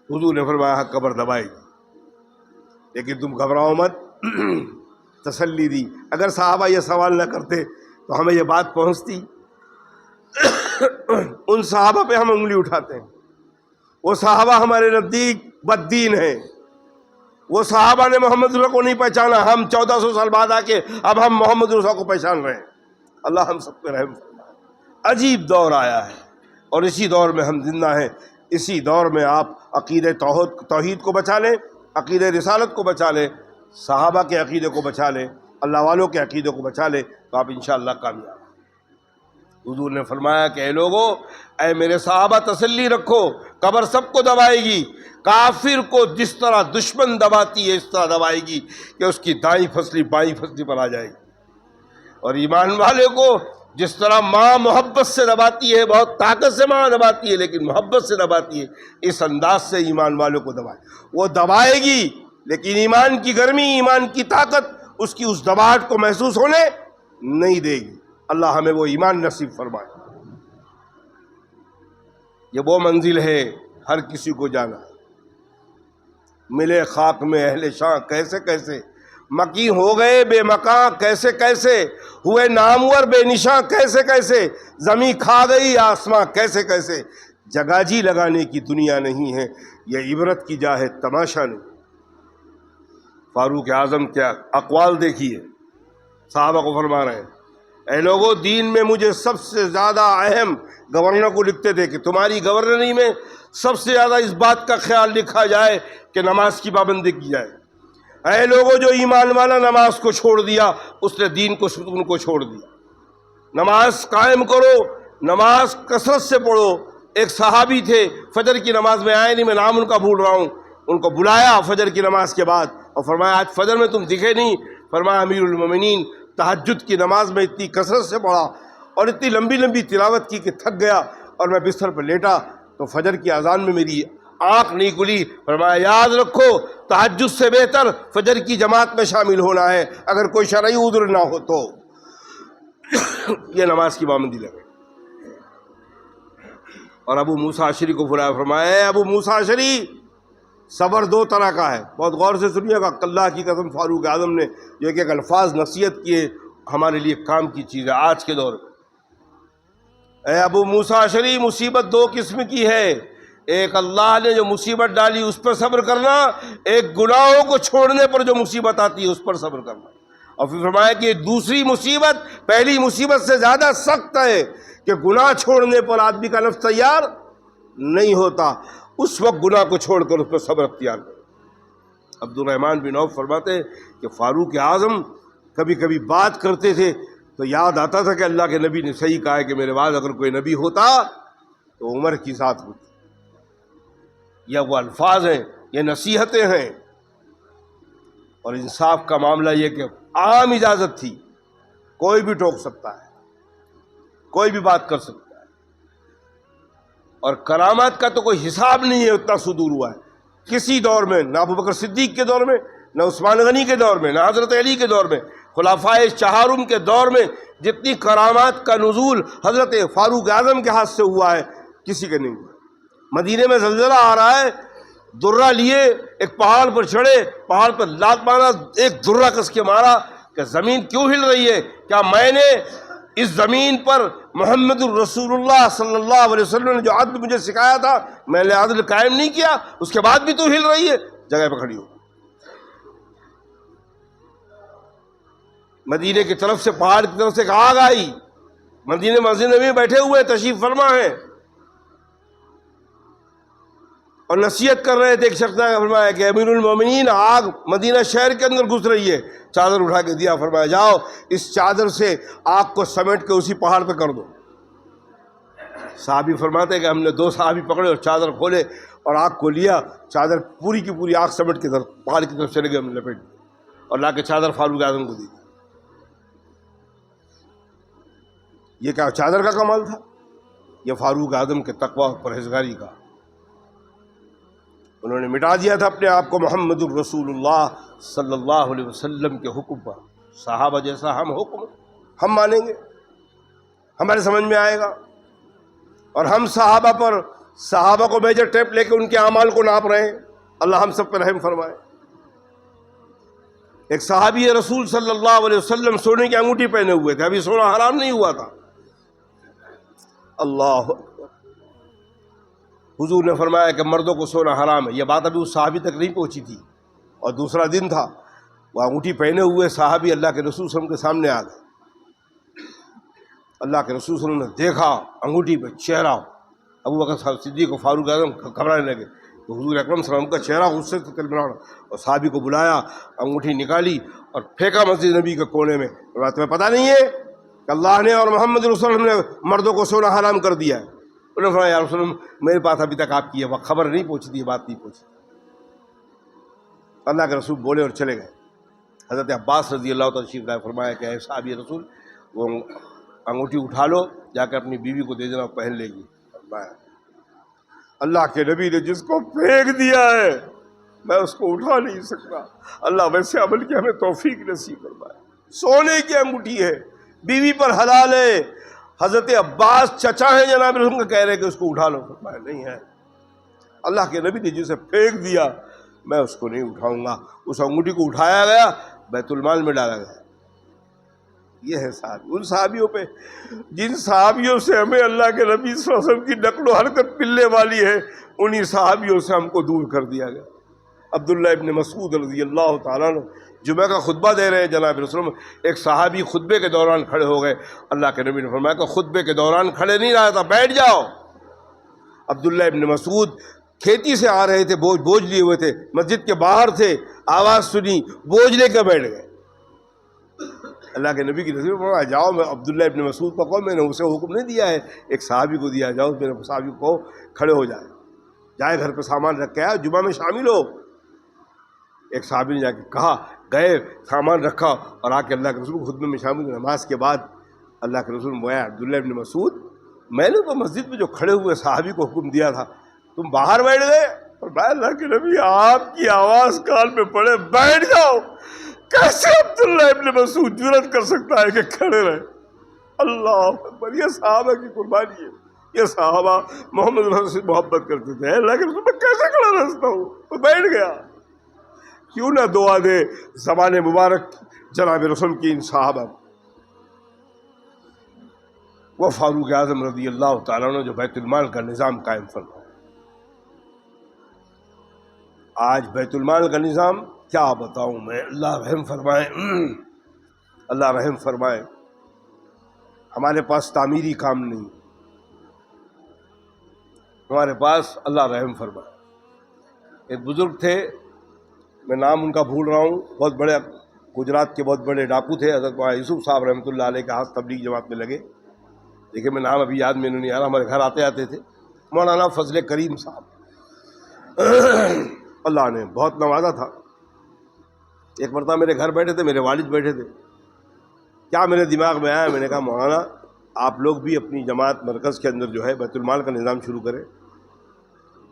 حضور نے فرمایا قبر دبائے گی، لیکن تم گھبراؤ مت، تسلی دی۔ اگر صحابہ یہ سوال نہ کرتے تو ہمیں یہ بات پہنچتی؟ ان صحابہ پہ ہم انگلی اٹھاتے ہیں، وہ صحابہ ہمارے نزدیک بددین ہیں، وہ صحابہ نے محمد رسول کو نہیں پہچانا، ہم 1400 سال بعد آ کے اب ہم محمد رسول کو پہچان رہے ہیں۔ اللہ ہم سب پہ رحم فرمائے۔ عجیب دور آیا ہے اور اسی دور میں ہم زندہ ہیں۔ اسی دور میں آپ عقیدہ توحید کو بچا لیں، عقیدہ رسالت کو بچا لیں، صحابہ کے عقیدے کو بچا لیں، اللہ والوں کے عقیدے کو بچا لیں، تو آپ انشاءاللہ کامیاب ہیں۔ حضور نے فرمایا کہ اے لوگو، اے میرے صحابہ تسلی رکھو، قبر سب کو دبائے گی، کافر کو جس طرح دشمن دباتی ہے اس طرح دبائے گی کہ اس کی دائیں پھسلی بائیں پھسلی پر آ جائے گی، اور ایمان والے کو جس طرح ماں محبت سے دباتی ہے، بہت طاقت سے ماں دباتی ہے لیکن محبت سے دباتی ہے، اس انداز سے ایمان والوں کو دبائے، وہ دبائے گی لیکن ایمان کی گرمی، ایمان کی طاقت اس کی اس دباہٹ کو محسوس ہونے نہیں دے گی۔ اللہ ہمیں وہ ایمان نصیب فرمائے۔ یہ وہ منزل ہے ہر کسی کو جانا ہے۔ ملے خاک میں اہل شاں کیسے کیسے، مکی ہو گئے بے مکاں کیسے کیسے، ہوئے نامور بے نشاں کیسے کیسے، زمین کھا گئی آسماں کیسے کیسے۔ جگہ جی لگانے کی دنیا نہیں ہے، یہ عبرت کی جا ہے تماشا نہیں۔ فاروق اعظم کے اقوال دیکھیے، صحابہ کو فرما رہے ہیں، اے لوگوں، دین میں مجھے سب سے زیادہ اہم، گورنر کو لکھتے تھے کہ تمہاری گورنری میں سب سے زیادہ اس بات کا خیال رکھا جائے کہ نماز کی پابندی کی جائے۔ اے لوگوں، جو ایمان والا نماز کو چھوڑ دیا اس نے دین کو ستون کو چھوڑ دیا۔ نماز قائم کرو، نماز کثرت سے پڑھو۔ ایک صحابی تھے، فجر کی نماز میں آئے نہیں، میں نام ان کا بھول رہا ہوں، ان کو بلایا فجر کی نماز کے بعد اور فرمایا آج فجر میں تم دکھے نہیں۔ فرمایا امیر المومنین، تہجد کی نماز میں اتنی کثرت سے پڑھا اور اتنی لمبی لمبی تلاوت کی کہ تھک گیا اور میں بستر پر لیٹا تو فجر کی اذان میں میری آنکھ نہیں کھلی۔ فرمایا یاد رکھو، تہجد سے بہتر فجر کی جماعت میں شامل ہونا ہے اگر کوئی شرعی عذر نہ ہو تو۔ یہ نماز کی پابندی لگے۔ اور ابو موسیٰ اشعری کو بلایا، فرمایا اے ابو موسیٰ اشعری، صبر دو طرح کا ہے، بہت غور سے سنیے گا۔ اللہ کی قسم فاروق اعظم نے جو ایک الفاظ نصیحت کیے ہمارے لیے کام کی چیز ہے آج کے دور میں۔ اے ابو موسیٰ اشعری، مصیبت دو قسم کی ہے، ایک اللہ نے جو مصیبت ڈالی اس پر صبر کرنا، ایک گناہوں کو چھوڑنے پر جو مصیبت آتی ہے اس پر صبر کرنا۔ اور پھر فرمایا کہ دوسری مصیبت پہلی مصیبت سے زیادہ سخت ہے کہ گناہ چھوڑنے پر آدمی کا نفس تیار نہیں ہوتا، اس وقت گناہ کو چھوڑ کر اس پر صبر اختیار کرے۔ عبد الرحمن بن عوف فرماتے ہیں کہ فاروق اعظم کبھی کبھی بات کرتے تھے تو یاد آتا تھا کہ اللہ کے نبی نے صحیح کہا ہے کہ میرے بعد اگر کوئی نبی ہوتا تو عمر کی ذات ہوتی۔ یہ وہ الفاظ ہیں، یہ نصیحتیں ہیں۔ اور انصاف کا معاملہ یہ کہ عام اجازت تھی، کوئی بھی ٹوک سکتا ہے، کوئی بھی بات کر سکتا ہے، اور کرامات کا تو کوئی حساب نہیں ہے، اتنا صدور ہوا ہے کسی دور میں، نہ ابوبکر صدیق کے دور میں، نہ عثمان غنی کے دور میں، نہ حضرت علی کے دور میں، خلفائے چہارم کے دور میں جتنی کرامات کا نزول حضرت فاروق اعظم کے ہاتھ سے ہوا ہے کسی کے نہیں ہوا۔ مدینے میں زلزلہ آ رہا ہے، درہ لیے ایک پہاڑ پر چڑھے، پہاڑ پر لات مارا، ایک درہ کس کے مارا کہ زمین کیوں ہل رہی ہے؟ کیا میں نے اس زمین پر محمد الرسول اللہ صلی اللہ علیہ وسلم نے جو عدل مجھے سکھایا تھا میں نے عدل قائم نہیں کیا؟ اس کے بعد بھی تو ہل رہی ہے، جگہ پہ کھڑی ہو۔ مدینے کی طرف سے، پہاڑ کی طرف سے ایک آگ آئی، مدینے مسجد میں بیٹھے ہوئے تشریف فرما ہیں اور نصیحت کر رہے تھے۔ ایک شخص نے فرمایا کہ امیر المومنین، آگ مدینہ شہر کے اندر گھس رہی ہے، چادر اٹھا کے دیا، فرمایا جاؤ اس چادر سے آگ کو سمیٹ کے اسی پہاڑ پہ کر دو۔ صحابی فرماتے ہیں کہ ہم نے دو صحابی پکڑے اور چادر کھولے اور آگ کو لیا، چادر پوری کی پوری آگ سمیٹ کے پہاڑ کی طرف چلے گئے، ہم نے لپیٹ دی اور لا کے چادر فاروق اعظم کو دی۔ یہ کیا چادر کا کمال تھا؟ یہ فاروق اعظم کے تقوی اور پرہیزگاری کا۔ انہوں نے مٹا دیا تھا اپنے آپ کو محمد الرسول اللہ صلی اللہ علیہ وسلم کے حکم پر۔ صحابہ جیسا ہم حکم ہم مانیں گے، ہمارے سمجھ میں آئے گا، اور ہم صحابہ پر صحابہ کو میجر ٹیپ لے کے ان کے اعمال کو ناپ رہے ہیں. اللہ ہم سب پہ رحم فرمائے. ایک صحابی رسول صلی اللہ علیہ وسلم سونے کی انگوٹھی پہنے ہوئے تھے, ابھی سونا حرام نہیں ہوا تھا. اللہ اکبر. حضور نے فرمایا کہ مردوں کو سونا حرام ہے. یہ بات ابھی اس صحابی تک نہیں پہنچی تھی, اور دوسرا دن تھا. وہ انگوٹھی پہنے ہوئے صحابی اللہ کے رسول صلی اللہ علیہ وسلم کے سامنے آ گئے. اللہ کے رسول صلی اللہ علیہ وسلم نے دیکھا انگوٹھی پہ چہرہ, ابو بکر صدیق و فاروق اعظم گھبرانے لگے. تو حضور اکرم صلی اللہ علیہ وسلم کا چہرہ غصے سے تلبلا, اور صحابی کو بلایا, انگوٹھی نکالی اور پھینکا مسجد نبی کے کونے میں. تمہیں پتہ نہیں ہے کہ اللہ نے اور محمد رسول اللہ نے مردوں کو سونا حرام کر دیا ہے؟ انہوں نے فرمایا یا رسول اللہ, میرے پاس ابھی تک آپ کی یہ خبر نہیں پہنچی تھی, یہ بات نہیں پہنچی. اللہ کے رسول بولے اور چلے گئے. حضرت عباس رضی اللہ تعالیٰ تشریف لائے, فرمایا کہ اے صحابی رسول, وہ انگوٹھی اٹھا لو, جا کے اپنی بیوی کو دے دینا, پہن لے گی. فرمایا اللہ کے نبی نے جس کو پھینک دیا ہے میں اس کو اٹھا نہیں سکتا. اللہ ویسے عمل کی ہمیں توفیق نصیب فرمائے. سونے کی انگوٹھی ہے, بیوی پر حلال ہے. حضرت عباس چچا ہیں جناب رسول کا, کہہ رہے کہ اس کو اٹھا لو. فرمایا نہیں ہے, اللہ کے نبی نے جسے پھینک دیا میں اس کو نہیں اٹھاؤں گا. اس انگوٹھی کو اٹھایا گیا, بیت المال میں ڈالا گیا. یہ ہے صحابی. ان صحابیوں پہ جن صحابیوں سے ہمیں اللہ کے نبی صلی اللہ علیہ وسلم کی نقل و حرکت ملنے والی ہے, انہی صحابیوں سے ہم کو دور کر دیا گیا. عبداللہ ابن مسعود رضی اللہ تعالیٰ عنہ جمعہ کا خطبہ دے رہے ہیں جناب رسول اللہ. ایک صحابی خطبے کے دوران کھڑے ہو گئے. اللہ کے نبی نے فرمایا کہ خطبے کے دوران کھڑے نہیں رہا تھا, بیٹھ جاؤ. عبداللہ ابن مسعود کھیتی سے آ رہے تھے, بوجھ لیے ہوئے تھے, مسجد کے باہر تھے, آواز سنی, بوجھ لے کے بیٹھ گئے. اللہ کے نبی کی نصیحت فرمایا جاؤ. میں عبداللہ ابن مسعود کو کہو, میں نے اسے حکم نہیں دیا ہے, ایک صحابی کو دیا, جاؤ میرے صحابی کو کھڑے ہو جائے گھر پہ سامان رکھ کے آیا, جمعہ میں شامل ہو. ایک صحابی نے جا کے کہا, گئے سامان رکھا اور آ کے اللہ کے رسول خطبے میں شامل. نماز کے بعد اللہ کے رسول نے عبداللہ ابن مسعود, میں نے تو مسجد میں جو کھڑے ہوئے صحابی کو حکم دیا تھا, تم باہر بیٹھ گئے. اور میں اللہ کے نبی آپ کی آواز کان میں پڑے, بیٹھ جاؤ. کیسے عبداللہ ابن مسعود جرأت کر سکتا ہے کہ کھڑے رہے؟ اللہ اکبر. یہ صحابہ کی قربانی ہے. یہ صحابہ محمد رسول سے محبت کرتے تھے. اللہ کے رسول میں کیسے کھڑا رہ سکتا ہوں؟ تو بیٹھ گیا. کیوں نہ دعا دے زبان مبارک جناب رسول کی ان صحابہ. وہ فاروق اعظم رضی اللہ تعالیٰ عنہ جو بیت المال کا نظام قائم فرمایا. آج بیت المال کا نظام کیا بتاؤں میں, اللہ رحم فرمائے, اللہ رحم فرمائے. ہمارے پاس تعمیری کام نہیں, ہمارے پاس اللہ رحم فرمائے. ایک بزرگ تھے, میں نام ان کا بھول رہا ہوں, بہت بڑے گجرات کے بہت بڑے ڈاکو تھے. حضرت یوسف صاحب رحمۃ اللہ علیہ کے ہاتھ تبلیغ جماعت میں لگے. دیکھیں میں نام ابھی یاد میں نہیں آ رہا, ہمارے گھر آتے تھے. مولانا فضل کریم صاحب, اللہ نے بہت نوازا تھا. ایک مرتبہ میرے گھر بیٹھے تھے, میرے والد بیٹھے تھے. کیا میرے دماغ میں آیا, میں نے کہا مولانا آپ لوگ بھی اپنی جماعت مرکز کے اندر جو ہے بیت المال کا نظام شروع کریں,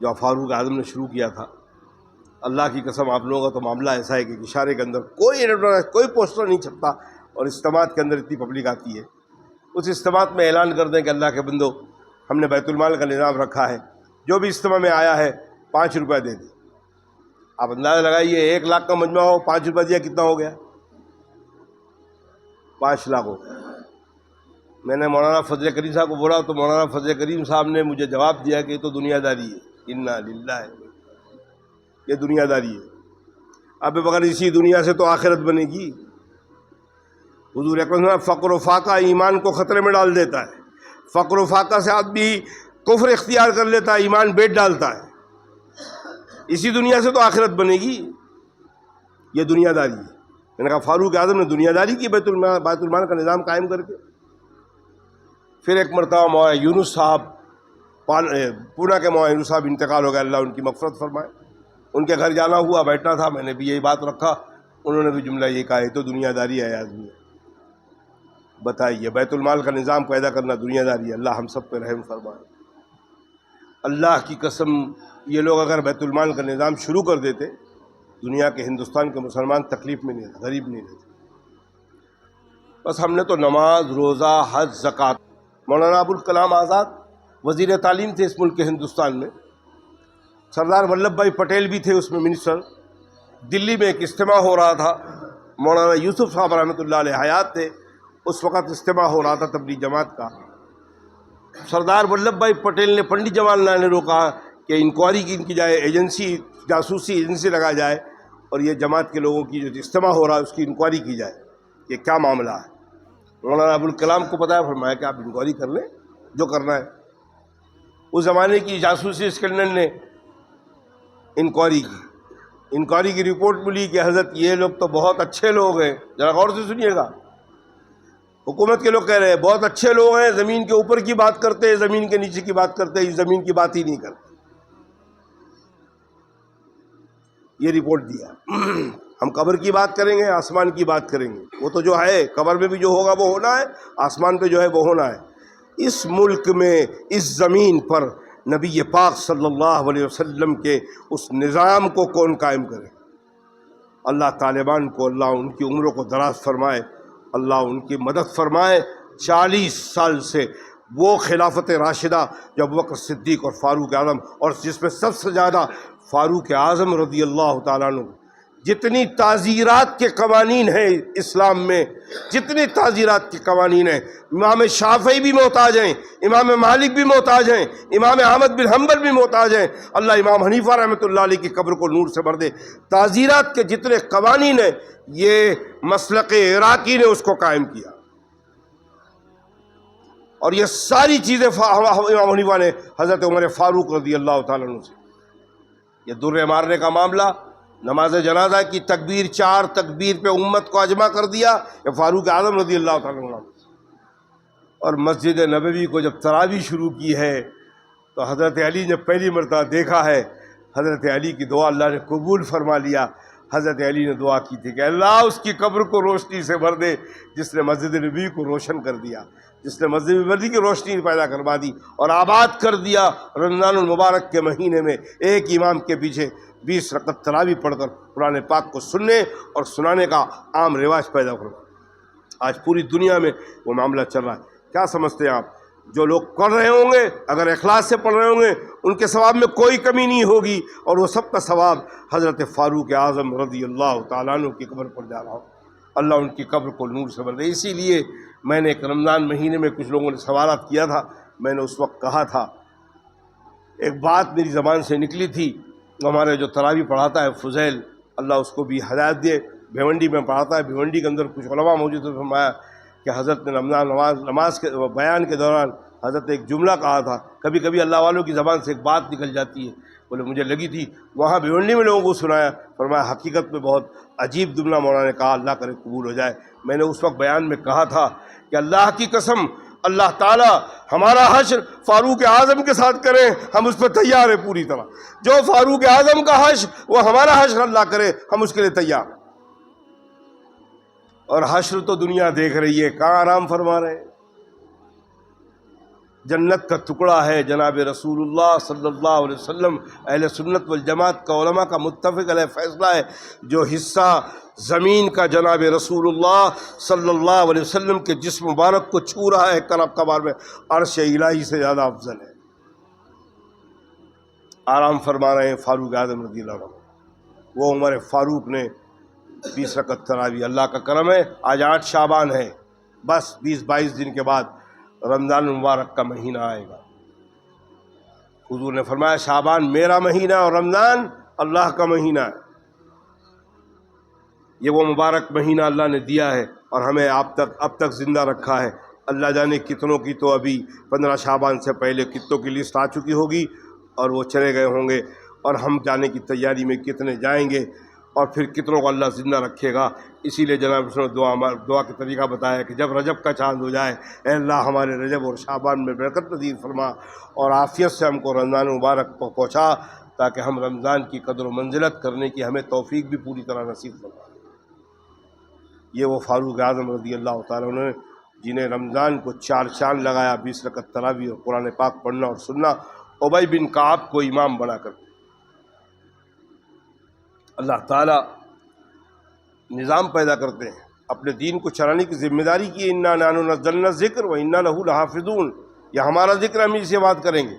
جو فاروق اعظم نے شروع کیا تھا. اللہ کی قسم آپ لوگوں کا تو معاملہ ایسا ہے کہ اشارے کے اندر کوئی پوسٹر نہیں چھپتا, اور اجتماعات کے اندر اتنی پبلک آتی ہے. اس اجتماعات میں اعلان کر دیں کہ اللہ کے بندو ہم نے بیت المال کا نظام رکھا ہے, جو بھی اجتماع میں آیا ہے 5 روپے دے دیں. آپ اندازہ لگائیے 1 لاکھ کا مجمع ہو, 5 روپے دیا کتنا ہو گیا؟ 5 لاکھ ہو گیا. میں نے مولانا فضل کریم صاحب کو بولا تو مولانا فضل کریم صاحب نے مجھے جواب دیا کہ یہ تو دنیا داری ہے. انا للہ, یہ دنیا داری ہے. اب بغیر اسی دنیا سے تو آخرت بنے گی. حضور اکرم فقر و فاقہ ایمان کو خطرے میں ڈال دیتا ہے. فقر و فاقہ سے آدمی کفر اختیار کر لیتا ہے, ایمان بیچ ڈالتا ہے. اسی دنیا سے تو آخرت بنے گی. یہ دنیا داری ہے. میں نے کہا فاروق اعظم نے دنیا داری کی بیت المال کا نظام قائم کر کے. پھر ایک مرتبہ مولانا یونس صاحب, پونا کے مولانا یونس صاحب انتقال ہو گیا, اللہ ان کی مغفرت فرمائے. ان کے گھر جانا ہوا, بیٹھنا تھا, میں نے بھی یہی بات رکھا. انہوں نے بھی جملہ یہ کہا, یہ تو دنیا داری ہے آدمی. بتائیے, بیت المال کا نظام پیدا کرنا دنیا داری ہے. اللہ ہم سب پہ رحم فرمائے. اللہ کی قسم یہ لوگ اگر بیت المال کا نظام شروع کر دیتے, دنیا کے ہندوستان کے مسلمان تکلیف میں نہیں رہتے, غریب نہیں رہتے. بس ہم نے تو نماز, روزہ, حج, زکوٰۃ. مولانا ابوالکلام آزاد وزیر تعلیم تھے اس ملک کے ہندوستان میں، سردار ولبھ بھائی پٹیل بھی تھے اس میں منسٹر۔ دلی میں ایک اجتماع ہو رہا تھا، مولانا یوسف صاحب رحمۃ اللہ علیہ حیات تھے، اس وقت اجتماع ہو رہا تھا تبلیغ جماعت کا۔ سردار ولبھ بھائی پٹیل نے پنڈت جواہر لال نہرو کو کہا کہ انکوائری کی جائے، ایجنسی، جاسوسی ایجنسی لگا جائے، اور یہ جماعت کے لوگوں کی جو اجتماع ہو رہا ہے اس کی انکوائری کی جائے، یہ کیا معاملہ ہے۔ مولانا ابوالکلام کو پتہ ہے، فرمایا کہ آپ انکوائری کر لیں جو کرنا ہے۔ اس زمانے کی جاسوسی اسکینڈل نے انکوائری کی رپورٹ ملی کہ حضرت یہ لوگ تو بہت اچھے لوگ ہیں، ذرا غور سے سنیے گا، حکومت کے لوگ کہہ رہے ہیں بہت اچھے لوگ ہیں، زمین کے اوپر کی بات کرتے ہیں، زمین کے نیچے کی بات کرتے ہیں، زمین کی بات ہی نہیں کرتے۔ یہ رپورٹ دیا، ہم قبر کی بات کریں گے، آسمان کی بات کریں گے، وہ تو جو ہے قبر میں بھی جو ہوگا وہ ہونا ہے، آسمان پہ جو ہے وہ ہونا ہے۔ اس ملک میں، اس زمین پر نبی پاک صلی اللہ علیہ وسلم کے اس نظام کو کون قائم کرے؟ اللہ طالبان کو، اللہ ان کی عمروں کو دراز فرمائے، اللہ ان کی مدد فرمائے۔ 40 سال سے وہ خلافت راشدہ جو ابوبکر صدیق اور فاروق اعظم، اور جس میں سب سے زیادہ فاروق اعظم رضی اللہ تعالیٰ عنہ، جتنی تعزیرات کے قوانین ہیں اسلام میں، جتنی تعزیرات کے قوانین ہیں، امام شافعی بھی محتاج ہیں، امام مالک بھی محتاج ہیں، امام احمد بن حنبل بھی محتاج ہیں، اللہ امام حنیفہ رحمۃ اللہ علیہ کی قبر کو نور سے بھر دے۔ تعزیرات کے جتنے قوانین ہیں یہ مسلک عراقی نے اس کو قائم کیا، اور یہ ساری چیزیں امام حنیفہ نے حضرت عمر فاروق رضی اللہ تعالیٰ عنہ سے۔ یہ درے مارنے کا معاملہ، نماز جنازہ کی تکبیر، 4 تکبیر پہ امت کو اجمع کر دیا، یہ فاروق اعظم رضی اللہ تعالیٰ عنہ۔ اور مسجد نبوی کو جب تراویح شروع کی ہے تو حضرت علی نے پہلی مرتبہ دیکھا ہے، حضرت علی کی دعا اللہ نے قبول فرما لیا۔ حضرت علی نے دعا کی تھی کہ اللہ اس کی قبر کو روشنی سے بھر دے جس نے مسجد نبوی کو روشن کر دیا، جس نے مسجد نبوی کی روشنی پیدا کروا دی اور آباد کر دیا۔ رمضان المبارک کے مہینے میں ایک امام کے پیچھے 20 رکعت تراویح پڑھ کر قرآن پاک کو سننے اور سنانے کا عام رواج پیدا کروا۔ آج پوری دنیا میں وہ معاملہ چل رہا ہے۔ کیا سمجھتے ہیں آپ؟ جو لوگ پڑھ رہے ہوں گے اگر اخلاص سے پڑھ رہے ہوں گے ان کے ثواب میں کوئی کمی نہیں ہوگی، اور وہ سب کا ثواب حضرت فاروق اعظم رضی اللہ تعالیٰ عنہ کی قبر پر جا رہا ہو۔ اللہ ان کی قبر کو نور سے بھر دے۔ اسی لیے میں نے ایک رمضان مہینے میں کچھ لوگوں نے سوالات کیا تھا، میں نے اس وقت کہا تھا، ایک بات میری زبان سے نکلی تھی، ہمارے جو تراویح پڑھاتا ہے فضیل، اللہ اس کو بھی ہدایت دے، بھیونڈی میں پڑھاتا ہے، بھیونڈی کے اندر کچھ علماء موجود تھے، فرمایا کہ حضرت نے رمضان نماز کے بیان کے دوران حضرت ایک جملہ کہا تھا، کبھی کبھی اللہ والوں کی زبان سے ایک بات نکل جاتی ہے، بولے مجھے لگی تھی وہاں بھیونڈی میں لوگوں کو سنایا، فرمایا حقیقت میں بہت عجیب جملہ مولانا نے کہا، اللہ کرے قبول ہو جائے۔ میں نے اس وقت بیان میں کہا تھا کہ اللہ کی قسم اللہ تعالیٰ ہمارا حشر فاروق اعظم کے ساتھ کریں، ہم اس پہ تیار ہیں پوری طرح۔ جو فاروق اعظم کا حشر وہ ہمارا حشر اللہ کرے، ہم اس کے لیے تیار ہیں۔ اور حشر تو دنیا دیکھ رہی ہے، کہاں آرام فرما رہے ہیں؟ جنت کا ٹکڑا ہے جناب رسول اللہ صلی اللہ علیہ وسلم، اہل سنت والجماعت کا علماء کا متفق علیہ فیصلہ ہے، جو حصہ زمین کا جناب رسول اللہ صلی اللہ علیہ وسلم کے جسم مبارک کو چھو رہا ہے کرب کبار میں، عرش الہی سے زیادہ افضل ہے۔ آرام فرما رہے ہیں فاروق اعظم رضی اللہ عنہ۔ وہ عمر فاروق نے 20 رکعت تراویح، اللہ کا کرم ہے آج 8 شعبان ہے، بس 20-22 دن کے بعد رمضان المبارک کا مہینہ آئے گا۔ حضور نے فرمایا شعبان میرا مہینہ اور رمضان اللہ کا مہینہ ہے۔ یہ وہ مبارک مہینہ اللہ نے دیا ہے اور ہمیں اب تک زندہ رکھا ہے۔ اللہ جانے کتنوں کی تو ابھی 15 شعبان سے پہلے کتنوں کی لسٹ آ چکی ہوگی اور وہ چلے گئے ہوں گے، اور ہم جانے کی تیاری میں کتنے جائیں گے، اور پھر کتنوں کو اللہ زندہ رکھے گا۔ اسی لیے جناب رسول نے دعا کا طریقہ بتایا کہ جب رجب کا چاند ہو جائے، اے اللہ ہمارے رجب اور شعبان میں برکت نصیب فرما اور عافیت سے ہم کو رمضان مبارک کو پہنچا، تاکہ ہم رمضان کی قدر و منزلت کرنے کی ہمیں توفیق بھی پوری طرح نصیب فرما۔ یہ وہ فاروق اعظم رضی اللہ تعالیٰ عنہ جنہیں رمضان کو 4 چاند لگایا، 20 رکعت تراویح اور قرآن پاک پڑھنا اور سننا، ابی بن کعب کو امام بنا کر۔ اللہ تعالیٰ نظام پیدا کرتے ہیں، اپنے دین کو چلانے کی ذمہ داری کی، انا نحن نزلنا الذکر و انا لہ لحافظون۔ یہ ہمارا ذکر ہم اسی بات کریں گے.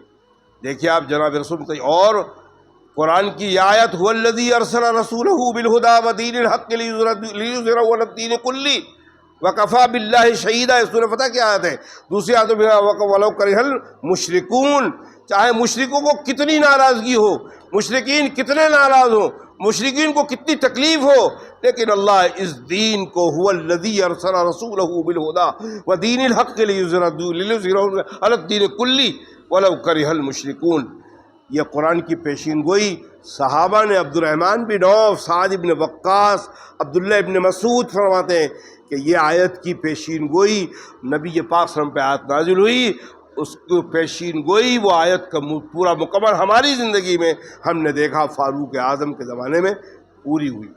دیکھیے آپ جناب رسول اور قرآن کی یہ آیت هو الذی ارسل رسولہ بالہدی ودین الحق لیظہرہ علی الدین کلہ وکفی باللہ شہیدا. اس سورہ فتح کی آیت ہے. دوسری آیت میں ولو کرہ المشرکون، چاہے مشرکوں کو کتنی ناراضگی ہو، مشرکین کتنے ناراض ہوں، مشرکین کو کتنی تکلیف ہو، لیکن اللہ اس دین کو هو الذی ارسل رسولہ بالہدی ودین الحق لیظہرہ علی الدین کلہ ولو کرہ المشرکون. یہ قرآن کی پیشین گوئی صحابہ نے عبد الرحمن بن عوف، سعد بن وقاص، عبداللہ ابن مسعود فرماتے ہیں کہ یہ آیت کی پیشین گوئی نبی پاک صلی اللہ علیہ وسلم پہ آیت نازل ہوئی، اس کو پیشین گوئی وہ آیت کا پورا مکمل ہماری زندگی میں ہم نے دیکھا فاروق اعظم کے زمانے میں پوری ہوئی.